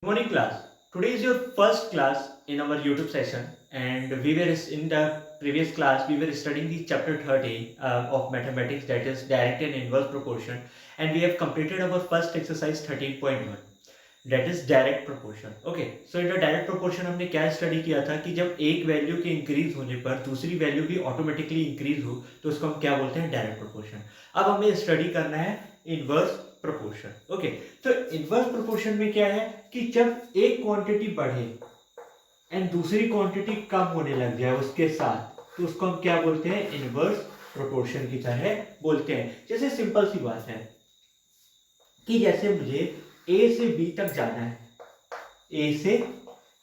Good morning, class. Today is your first class in our YouTube session, and we were in the previous class we were studying the chapter 30 of mathematics, that is direct and inverse proportion, and we have completed our first exercise 13.1, that is direct proportion. Okay, so in the direct proportion हमने क्या study किया था कि जब एक value के increase होने पर दूसरी वैल्यू भी ऑटोमेटिकली इंक्रीज हो तो उसको हम क्या बोलते हैं, डायरेक्ट प्रोपोर्शन. अब हमें स्टडी करना है इनवर्स प्रोपोर्शन. ओके, तो इनवर्स प्रोपोर्शन में क्या है कि जब एक क्वांटिटी बढ़े एंड दूसरी क्वांटिटी कम होने लग जाए उसके साथ, तो उसको हम क्या बोलते हैं, इनवर्स प्रोपोर्शन की तरह बोलते हैं. जैसे सिंपल सी बात है कि जैसे मुझे ए से बी तक जाना है, ए से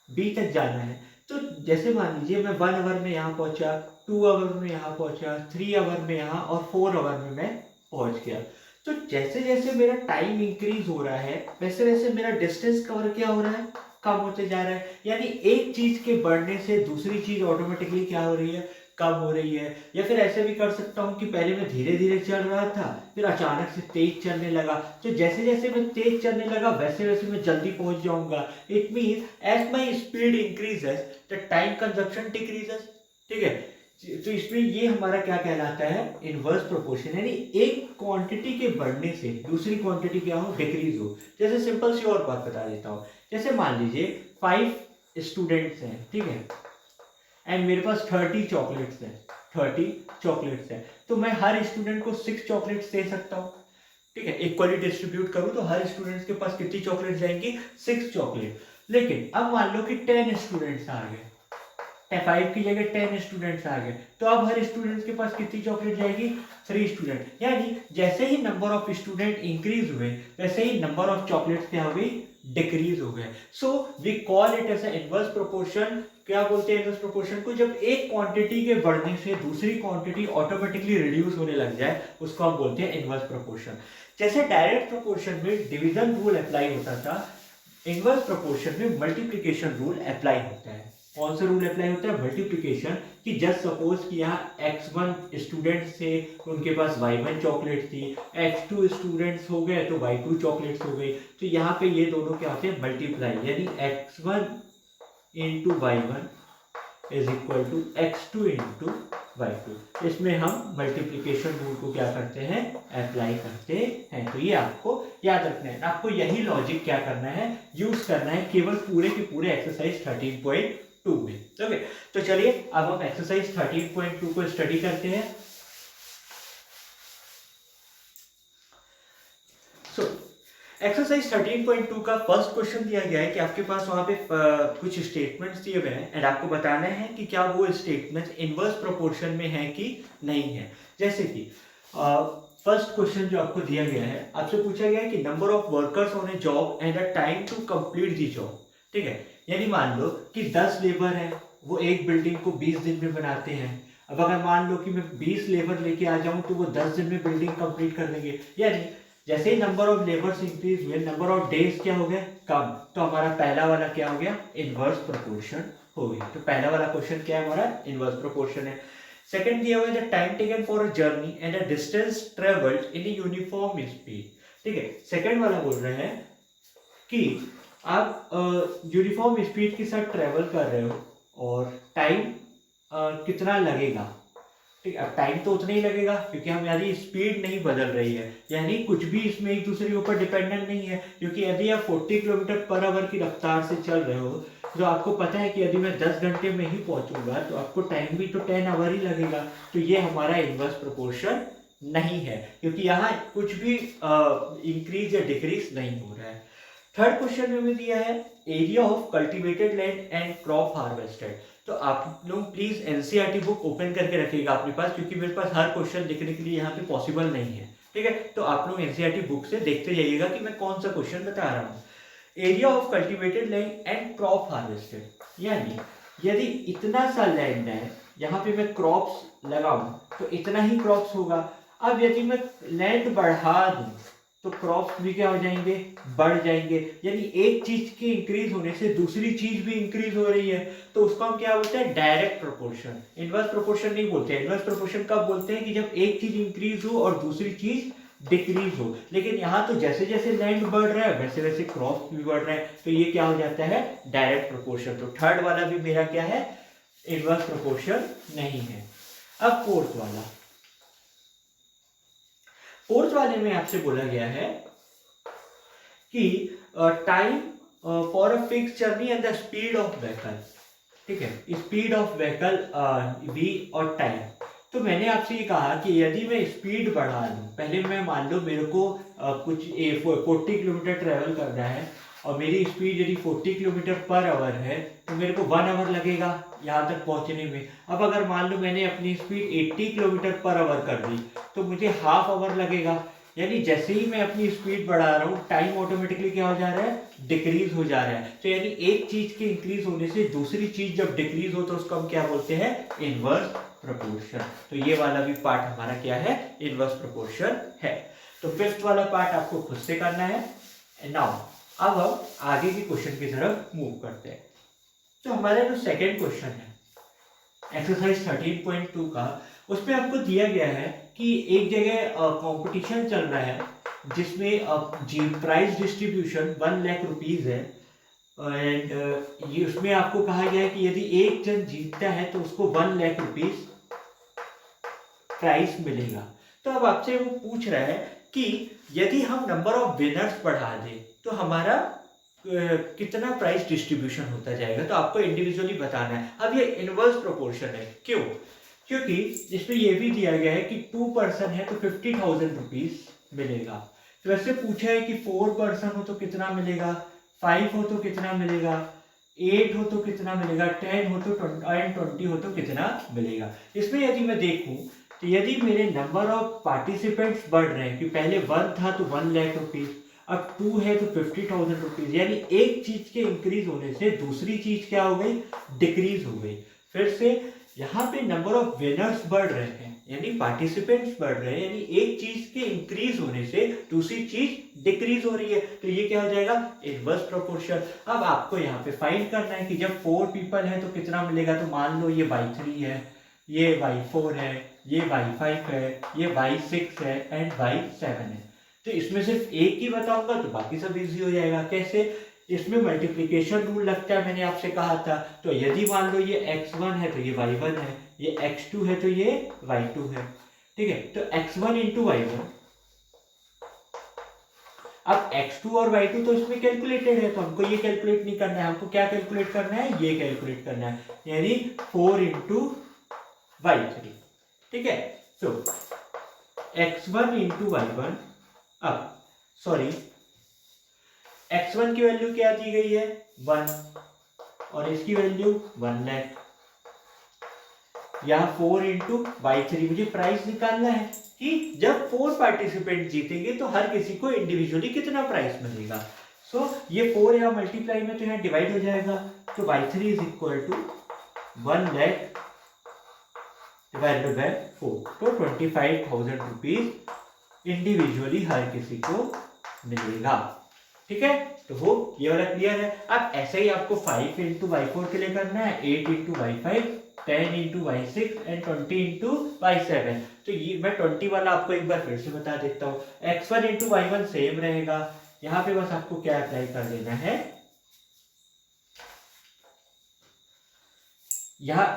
बी तक जाना है, तो जैसे मान लीजिए मैं 1 आवर में यहाँ पहुंचा, 2 आवर में यहाँ पहुंचा, 3 आवर में यहाँ और 4 आवर में मैं पहुंच गया. तो जैसे जैसे मेरा टाइम इंक्रीज हो रहा है वैसे वैसे मेरा डिस्टेंस कवर क्या हो रहा है, कम होते जा रहा है. यानी एक चीज के बढ़ने से दूसरी चीज ऑटोमेटिकली क्या हो रही है, कम हो रही है. या फिर ऐसे भी कर सकता हूँ कि पहले मैं धीरे धीरे चल रहा था, फिर अचानक से तेज चलने लगा, तो जैसे जैसे मैं तेज चलने लगा वैसे वैसे मैं जल्दी पहुंच जाऊंगा. It means as my speed increases the time consumption decreases. ठीक है, तो इसमें ये हमारा क्या कहलाता है, इनवर्स प्रोपोर्शन. यानी एक क्वांटिटी के बढ़ने से दूसरी क्वांटिटी क्या हो, डिक्रीज हो. जैसे सिंपल सी और बात बता देता हूँ. जैसे मान लीजिए 5 स्टूडेंट्स हैं, ठीक है, एंड मेरे पास 30 चॉकलेट्स हैं, 30 चॉकलेट्स हैं, तो मैं हर स्टूडेंट को 6 चॉकलेट्स दे सकता हूँ. ठीक है, इक्वली डिस्ट्रीब्यूट करूँ तो हर स्टूडेंट्स के पास कितनी चॉकलेट जाएंगी, 6 चॉकलेट. लेकिन अब मान लो कि 10 स्टूडेंट्स आ गए, 5 की जगह 10 स्टूडेंट्स आ गए, तो अब हर स्टूडेंट्स के पास कितनी चॉकलेट जाएगी, 3 स्टूडेंट. यानी जैसे ही नंबर ऑफ स्टूडेंट इंक्रीज हुए वैसे ही नंबर ऑफ चॉकलेट्स क्या हो गई, डिक्रीज हो गए. So we call it as inverse proportion. क्या बोलते हैं इनवर्स प्रोपोर्शन को, जब एक क्वांटिटी के बढ़ने से दूसरी क्वांटिटी ऑटोमेटिकली रिड्यूस होने लग जाए उसको हम बोलते हैं इनवर्स प्रोपोर्शन. जैसे डायरेक्ट प्रोपोर्शन में डिवीजन रूल अप्लाई होता था, इनवर्स प्रोपोर्शन में मल्टीप्लिकेशन रूल अप्लाई होता है. कौन सा रूल अप्लाई होता है, मल्टीप्लिकेशन. कि जस्ट सपोज कि यहाँ x1 स्टूडेंट्स थे तो उनके पास y1 चॉकलेट थी, x2 स्टूडेंट्स हो गए तो y2 चॉकलेट्स हो गई. तो यहाँ पे ये दोनों क्या होते हैं, मल्टीप्लाई. यानी x1 into y1 is equal to x2 into y2. इसमें हम मल्टीप्लिकेशन रूल को क्या करते हैं, अप्लाई करते हैं. तो ये आपको याद रखना है. आपको यही लॉजिक क्या करना है, यूज करना है केवल पूरे के पूरे एक्सरसाइज 13.2 में. ओके, तो चलिए अब हम एक्सरसाइज 13.2 को स्टडी करते हैं. सो एक्सरसाइज 13.2 का फर्स्ट क्वेश्चन दिया गया है कि आपके पास वहां पे कुछ स्टेटमेंट्स दिए हुए हैं एंड आपको बताना है कि क्या वो स्टेटमेंट्स इनवर्स प्रोपोर्शन में है कि नहीं है. जैसे कि फर्स्ट क्वेश्चन जो आपको दिया गया है, आपसे पूछा गया है कि number of workers on a job and the time to complete the job. ठीक है, यानी मान लो कि 10 लेबर है, वो एक बिल्डिंग को 20 दिन में बनाते हैं. अब अगर मान लो कि मैं 20 लेबर लेके आ जाऊं तो वो 10 दिन में बिल्डिंग कंप्लीट कर देंगे. यानी जैसे ही नंबर ऑफ लेबर्स इंक्रीज हुए नंबर ऑफ डेज क्या हो गया, कम. तो हमारा पहला वाला क्या हो गया, इनवर्स प्रोपोर्शन हो गया. तो पहला वाला क्वेश्चन क्या है हमारा, इनवर्स प्रोपोर्शन है. सेकंड दिया हुआ है the time taken for a journey and a distance travelled in uniform speed. ठीक है, सेकंड वाला बोल रहे हैं कि आप यूनिफॉर्म स्पीड के साथ ट्रेवल कर रहे हो और टाइम कितना लगेगा. ठीक है, अब टाइम तो उतना ही लगेगा क्योंकि हमारी स्पीड नहीं बदल रही है, यानी कुछ भी इसमें एक दूसरे के ऊपर डिपेंडेंट नहीं है. क्योंकि यदि आप 40 किलोमीटर पर आवर की रफ्तार से चल रहे हो तो आपको पता है कि यदि मैं 10 घंटे में ही पहुंचूंगा तो आपको टाइम भी तो 10 आवर ही लगेगा. तो ये हमारा इनवर्स प्रोपोर्शन नहीं है क्योंकि यहाँ कुछ भी इंक्रीज या डिक्रीज नहीं हो रहा है. थर्ड क्वेश्चन में दिया है area of cultivated land and crop harvested. तो आप लोग प्लीज एनसीईआरटी बुक ओपन करके रखिएगा अपने पास, क्योंकि मेरे पास हर क्वेश्चन लिखने के लिए यहाँ पे पॉसिबल नहीं है. ठीक है, तो आप लोग एनसीईआरटी बुक से देखते जाइएगा कि मैं कौन सा क्वेश्चन बता रहा हूँ. Area of cultivated land and crop harvested, यानी यदि इतना सा लैंड है यहाँ पे मैं क्रॉप्स लगाऊं तो इतना ही क्रॉप्स होगा. अब यदि मैं लैंड बढ़ा दूं तो क्रॉप्स भी क्या हो जाएंगे, बढ़ जाएंगे. यानी एक चीज के इंक्रीज होने से दूसरी चीज भी इंक्रीज हो रही है. तो उसको हम क्या बोलते हैं, डायरेक्ट प्रोपोर्शन. इनवर्स प्रोपोर्शन नहीं बोलते. इनवर्स प्रोपोर्शन कब बोलते हैं कि जब एक चीज इंक्रीज हो और दूसरी चीज डिक्रीज हो। लेकिन यहाँ तो जैसे जैसे लैंड बढ़ रहा है वैसे वैसे क्रॉप भी बढ़ रहा है, तो ये क्या हो जाता है, डायरेक्ट प्रोपोर्शन। तो थर्ड वाला भी मेरा क्या है, इनवर्स प्रोपोर्शन नहीं है। अब फोर्थ वाले में आपसे बोला गया है कि time for a fix journey and the speed of vehicle. ठीक है, स्पीड ऑफ व्हीकल वी और टाइम। तो मैंने आपसे ये कहा कि यदि मैं स्पीड बढ़ा लूँ, पहले मैं मान लो मेरे को कुछ 40 किलोमीटर ट्रेवल करना है और मेरी स्पीड यदि 40 किलोमीटर पर आवर है तो मेरे को 1 आवर लगेगा यहाँ तक पहुँचने में। अब अगर मान लो मैंने अपनी स्पीड 80 किलोमीटर पर आवर कर दी तो मुझे हाफ आवर लगेगा। यानी जैसे ही मैं अपनी स्पीड बढ़ा रहा हूँ टाइम ऑटोमेटिकली क्या हो जा रहा है, डिक्रीज हो जा रहा है। तो यानी एक चीज के इंक्रीज होने से दूसरी चीज जब डिक्रीज हो तो उसको हम क्या बोलते हैं, इनवर्स प्रोपोर्शन। तो ये वाला भी पार्ट हमारा क्या है, इनवर्स प्रोपोर्शन है। तो फिफ्थ वाला पार्ट आपको खुद से करना है। नाउ अब हम आगे के क्वेश्चन की तरफ मूव करते हैं। तो हमारा जो सेकेंड क्वेश्चन है एक्सरसाइज 13.2 का, उसमें आपको दिया गया है कि एक जगह कंपटीशन चल रहा है जिसमें प्राइस डिस्ट्रीब्यूशन 1 लाख रुपीज है एंड ये उसमें आपको कहा गया है कि यदि एक जन जीतता है तो उसको 1 लाख रुपीज प्राइस मिलेगा। तो अब आपसे वो पूछ रहा है कि यदि हम नंबर ऑफ विनर्स बढ़ा दें तो हमारा कितना प्राइस डिस्ट्रीब्यूशन होता जाएगा। तो आपको इंडिविजुअली बताना है। अब ये इनवर्स प्रोपोर्शन है, क्यों, क्योंकि इसमें ये भी दिया गया है कि 2 पर्सन है तो 50,000 रुपीज मिलेगा। तो वैसे पूछा है कि 4 पर्सन हो तो कितना मिलेगा, 5 हो तो कितना मिलेगा, 8 हो तो कितना मिलेगा, 10 हो तो 20 हो तो कितना मिलेगा। इसमें यदि मैं देखूं तो यदि मेरे नंबर ऑफ पार्टिसिपेंट्स बढ़ रहे हैं कि पहले 1 था तो 1 लाख रुपीज, अब 2 है तो 50,000 रुपीज, यानी एक चीज के इंक्रीज होने से दूसरी चीज क्या हो गई, डिक्रीज हो गई। फिर से यहाँ पे नंबर ऑफ विनर्स बढ़ रहे हैं यानी पार्टिसिपेंट्स बढ़ रहे हैं, यानी एक चीज के इंक्रीज होने से दूसरी चीज डिक्रीज हो रही है। तो ये क्या हो जाएगा, इनवर्स प्रोपोर्शन। अब आपको यहाँ पे फाइंड करना है कि जब 4 पीपल है तो कितना मिलेगा। तो मान लो ये y3 है, ये y4 है, ये y5 है, ये y6 है एंड y7 है। तो इसमें सिर्फ एक ही बताऊंगा तो बाकी सब इजी हो जाएगा। कैसे, इसमें मल्टीप्लिकेशन रूल लगता है, मैंने आपसे कहा था। तो यदि मान लो ये x1 है तो ये y1 है, ये x2 है तो ये y2 है। ठीक है, तो x1 इंटू y1, अब x2 और y2 तो इसमें कैलकुलेटेड है तो हमको ये कैलकुलेट नहीं करना है, हमको क्या कैलकुलेट करना है, ये कैलकुलेट करना है, यानी 4 इंटू y3। ठीक है, तो x1 इंटू y1, अब सॉरी x1 की वैल्यू क्या दी गई है, 1 और इसकी वैल्यू 1 लाख। यहाँ 4 इंटू y3, मुझे प्राइस निकालना है कि जब 4 पार्टिसिपेंट जीतेंगे तो हर किसी को इंडिविजुअली कितना प्राइस मिलेगा। सो ये 4 यहाँ मल्टीप्लाई में तो यहाँ डिवाइड हो जाएगा। तो y3 is equal to 1 lakh divided by 4, तो 25,000 रुपीज इंडिविजुअली हर किसी को मिलेगा। ठीक है, तो हो ये वाला क्लियर है। अब ऐसे ही आपको 5 इंटू y4 के लिए करना है, 8 into y5, 10 into y6 and 20 into y7। तो ये मैं 20 वाला आपको एक बार फिर से बता देता हूँ। x1 इंटू y1 सेम रहेगा, यहाँ पे बस आपको क्या अप्लाई कर देना है, यहाँ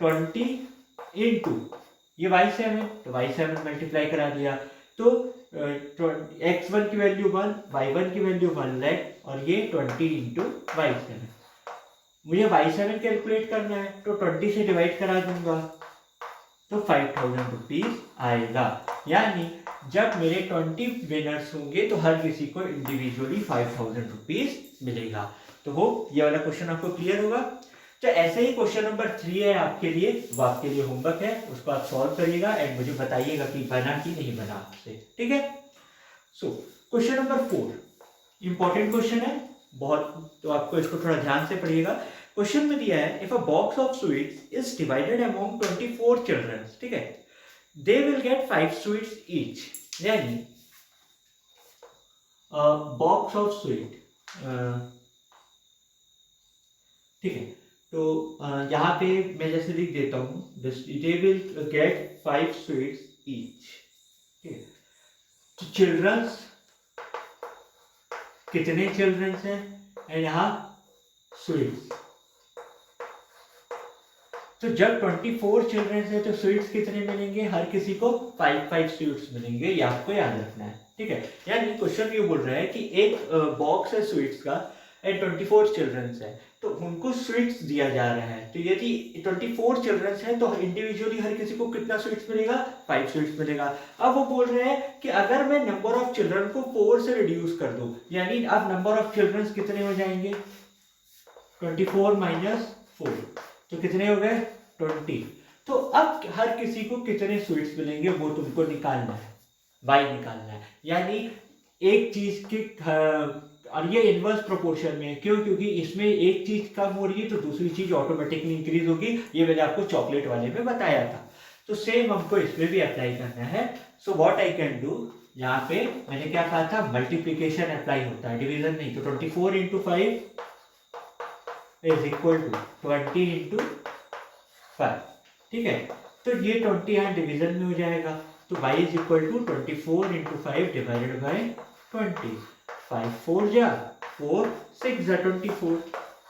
20 इंटू ये y7, तो y7 मल्टीप्लाई करा दिया। तो x1 की वैल्यू 1, y1 की वैल्यू 1 लाख और ये 20 इंटू y7। मुझे y7 कैलकुलेट करना है तो 20 से डिवाइड करा दूंगा तो 5,000 रुपीज आएगा। यानी जब मेरे 20 विनर्स होंगे तो हर किसी को इंडिविजुअली 5,000 रुपीज मिलेगा। तो हो ये वाला क्वेश्चन आपको क्लियर होगा। तो ऐसे ही क्वेश्चन नंबर 3 है आपके लिए, वो आपके लिए होमवर्क है, उसको आप सॉल्व करिएगा एंड मुझे बताइएगा कि बना कि नहीं बना आपसे। ठीक है, so question number 4 important question है बहुत, तो आपको इसको थोड़ा ध्यान से पढ़िएगा। क्वेश्चन में दिया है if a box of sweets is divided among 24 children, ठीक है, they will get 5 sweets each. यानी बॉक्स ऑफ स्वीट, ठीक है, तो यहाँ पे मैं जैसे लिख देता हूँ they will get 5 sweets each. ठीक है, चिल्ड्रंस, कितने चिल्ड्रंस हैं, एंड यहाँ स्वीट्स। तो जब 24 चिल्ड्रंस है तो स्वीट्स कितने मिलेंगे, हर किसी को 5 स्वीट्स मिलेंगे, ये आपको याद रखना है, ठीक है। यानी क्वेश्चन ये बोल रहा है कि एक बॉक्स है स्वीट्स का एंड 24 चिल्ड्रंस है, तो उनको स्वीट्स दिया जा रहा है। तो यदि 24 चिल्ड्रंस है तो इंडिविजुअली हर किसी को कितना स्वीट्स मिलेगा, 5 स्वीट्स मिलेगा। अब वो बोल रहे हैं कि अगर मैं नंबर ऑफ चिल्ड्रन को 4 से रिड्यूस कर दूं, यानी अब नंबर ऑफ चिल्ड्रंस कितने हो जाएंगे, 24 माइनस 4, तो कितने हो गए 20। तो अब हर किसी को कितने स्वीट्स मिलेंगे वो तुमको निकालना है, y निकालना है। यानी एक चीज के और ये इनवर्स प्रोपोर्शन में है, क्यों, क्योंकि इसमें एक चीज कम हो रही है तो दूसरी चीज ऑटोमेटिकली इंक्रीज होगी, ये मैंने आपको चॉकलेट वाले में बताया था। तो सेम हमको इसमें भी अप्लाई करना है। So what I can do, यहाँ पे मैंने क्या कहा था, मल्टीप्लीकेशन अप्लाई होता है, डिवीजन नहीं। तो 24 into 5 is equal to 20 into 5, ठीक है। तो ये 20 यहाँ डिवीजन में हो जाएगा, तो y is equal to 24 into 5 divided by 20। 5 4 जा 4, 6 जा 24,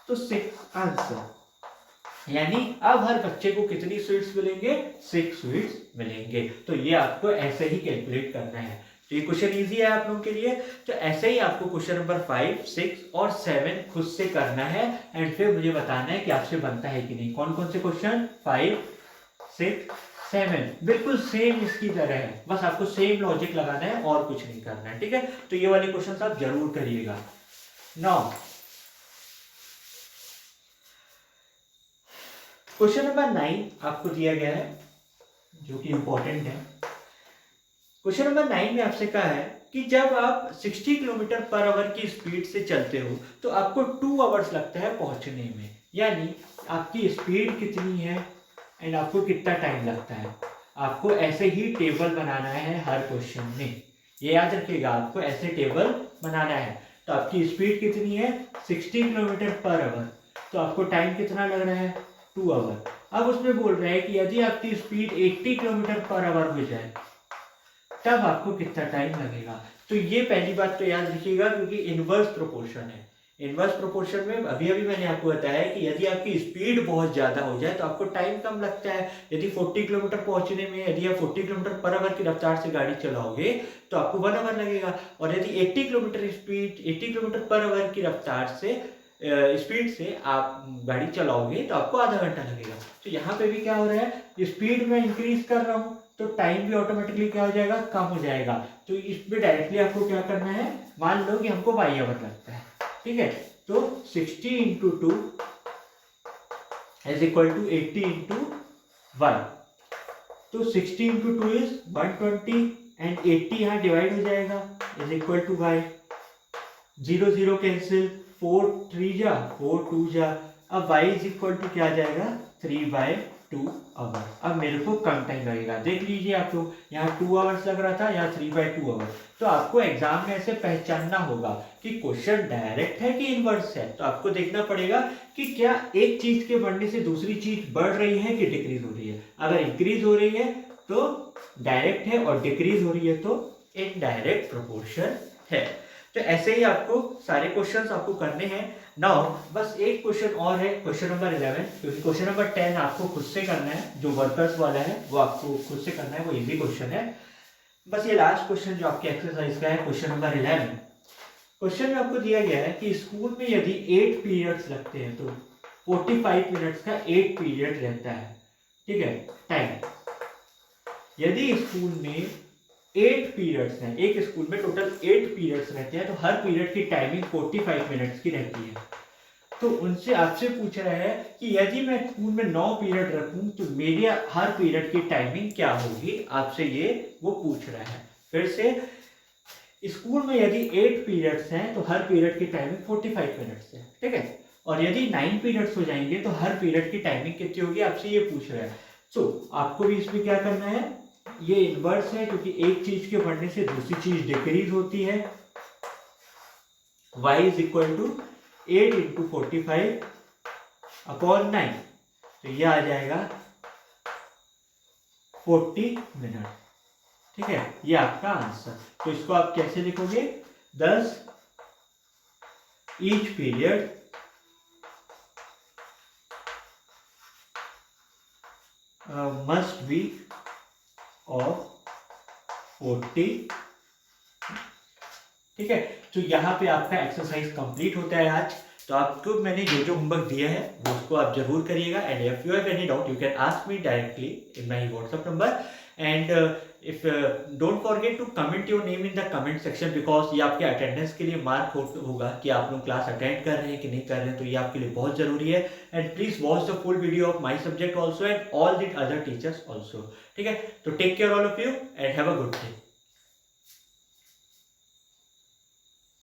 तो 6 आंसर। यानी अब हर बच्चे को कितनी स्वीट्स मिलेंगे, 6 स्वीट्स मिलेंगे। तो ये आपको ऐसे ही कैलकुलेट करना है। तो ये क्वेश्चन इजी है आप लोगों के लिए। तो ऐसे ही आपको क्वेश्चन नंबर 5, 6 और 7 खुद से करना है एंड फिर मुझे बताना है कि आपसे बनता है कि नहीं। कौन कौन से क्वेश्चन, 5, 6, 7 बिल्कुल सेम इसकी तरह है, बस आपको सेम लॉजिक लगाना है और कुछ नहीं करना है, ठीक है। तो ये वाले क्वेश्चन आप जरूर करिएगा। नाउ क्वेश्चन नंबर 9 आपको दिया गया है जो कि इंपॉर्टेंट है। क्वेश्चन नंबर 9 में आपसे कहा है कि जब आप 60 किलोमीटर पर आवर की स्पीड से चलते हो तो आपको 2 आवर्स लगता है पहुंचने में। यानी आपकी स्पीड कितनी है एंड आपको कितना टाइम लगता है। आपको ऐसे ही टेबल बनाना है हर क्वेश्चन में, ये याद रखिएगा, आपको ऐसे टेबल बनाना है। तो आपकी स्पीड कितनी है, 60 किलोमीटर पर आवर, तो आपको टाइम कितना लग रहा है, 2 आवर। अब उसमें बोल रहे हैं कि यदि आपकी स्पीड 80 किलोमीटर पर आवर हो जाए तब आपको कितना टाइम लगेगा। तो ये पहली बात तो याद रखिएगा, क्योंकि इनवर्स प्रोपोर्शन है। इनवर्स प्रोपोर्शन में अभी अभी मैंने आपको बताया है कि यदि आपकी स्पीड बहुत ज़्यादा हो जाए तो आपको टाइम कम लगता है। यदि 40 किलोमीटर पहुंचने में यदि आप 40 किलोमीटर पर आवर की रफ्तार से गाड़ी चलाओगे तो आपको 1 आवर लगेगा, और यदि 80 kilometre speed 80 kilometre per hour की रफ्तार से स्पीड से आप गाड़ी चलाओगे तो आपको आधा घंटा लगेगा। तो यहाँ पे भी क्या हो रहा है, स्पीड में इंक्रीज कर रहा हूँ तो टाइम भी ऑटोमेटिकली क्या हो जाएगा, कम हो जाएगा। तो इसमें डायरेक्टली आपको क्या करना है, मान लो कि हमको 22 आवर लगता है, ठीक है। तो 60 into 2 is equal to 80 into 1। तो 60 इंटू 2 इज 120 एंड 80 यहाँ डिवाइड हो जाएगा is equal to y। 0 0 cancel, 4 3 जा 4 2 जा। अब y इज इक्वल टू क्या आ जाएगा, 3/2 आवर। अब मेरे को कम टाइम लगेगा, देख लीजिए आप लोग, यहाँ 2 आवर्स लग रहा था, यहाँ 3/2 आवर। तो आपको एग्जाम में ऐसे पहचानना होगा कि क्वेश्चन डायरेक्ट है कि इनवर्स है। तो आपको देखना पड़ेगा कि क्या एक चीज के बढ़ने से दूसरी चीज बढ़ रही है कि डिक्रीज हो रही है। अगर इंक्रीज हो रही है तो डायरेक्ट है और डिक्रीज हो रही है तो इनडायरेक्ट प्रोपोर्शन है। तो ऐसे ही आपको सारे क्वेश्चंस आपको करने हैं। नाउ बस एक क्वेश्चन और है, क्वेश्चन नंबर 11, क्योंकि क्वेश्चन नंबर 10 आपको खुद से करना है, जो वर्कर्स वाला है वो आपको खुद से करना है, वो इजी क्वेश्चन है। बस ये लास्ट क्वेश्चन जो आपके एक्सरसाइज का है, क्वेश्चन नंबर 11। क्वेश्चन में आपको दिया गया है कि स्कूल में यदि 8 पीरियड्स लगते हैं तो 45 मिनट्स का 8 पीरियड रहता है, ठीक है, टाइम। यदि स्कूल में 8 पीरियड्स हैं, एक स्कूल में टोटल 8 पीरियड्स रहते हैं, तो हर पीरियड की टाइमिंग 45 मिनट्स की रहती है। तो उनसे आपसे पूछ रहा है कि यदि मैं स्कूल में 9 पीरियड रखूं तो मेरे हर पीरियड की टाइमिंग क्या होगी, आपसे ये वो पूछ रहा है। फिर से, स्कूल में यदि 8 पीरियड्स हैं तो हर पीरियड की टाइमिंग 45 मिनट्स है, ठीक है। और यदि 9 पीरियड्स हो जाएंगे तो हर पीरियड की टाइमिंग कितनी होगी, आपसे ये पूछ रहा है। तो आपको भी इसमें क्या करना है, ये इनवर्स है, क्योंकि एक चीज के बढ़ने से दूसरी चीज डिक्रीज होती है। y is equal to 8 into 45 upon 9, तो यह आ जाएगा 40 मिनट। ठीक है, ये आपका आंसर। तो इसको आप कैसे लिखोगे, 10 each period must be of 40। ठीक है, तो यहाँ पे आपका एक्सरसाइज कंप्लीट होता है आज। तो आपको मैंने जो जो होमवर्क दिया है वो उसको आप जरूर करिएगा। And if you have any doubt you can ask me directly in my WhatsApp number. And if don't forget to comment your name in the comment section, because ये आपके अटेंडेंस के लिए मार्क होगा कि आप लोग क्लास अटेंड कर रहे हैं कि नहीं कर रहे हैं, तो ये आपके लिए बहुत जरूरी है। And please watch the full video of my subject also and all the other teachers also. ठीक है, तो take care all of you and have a good day.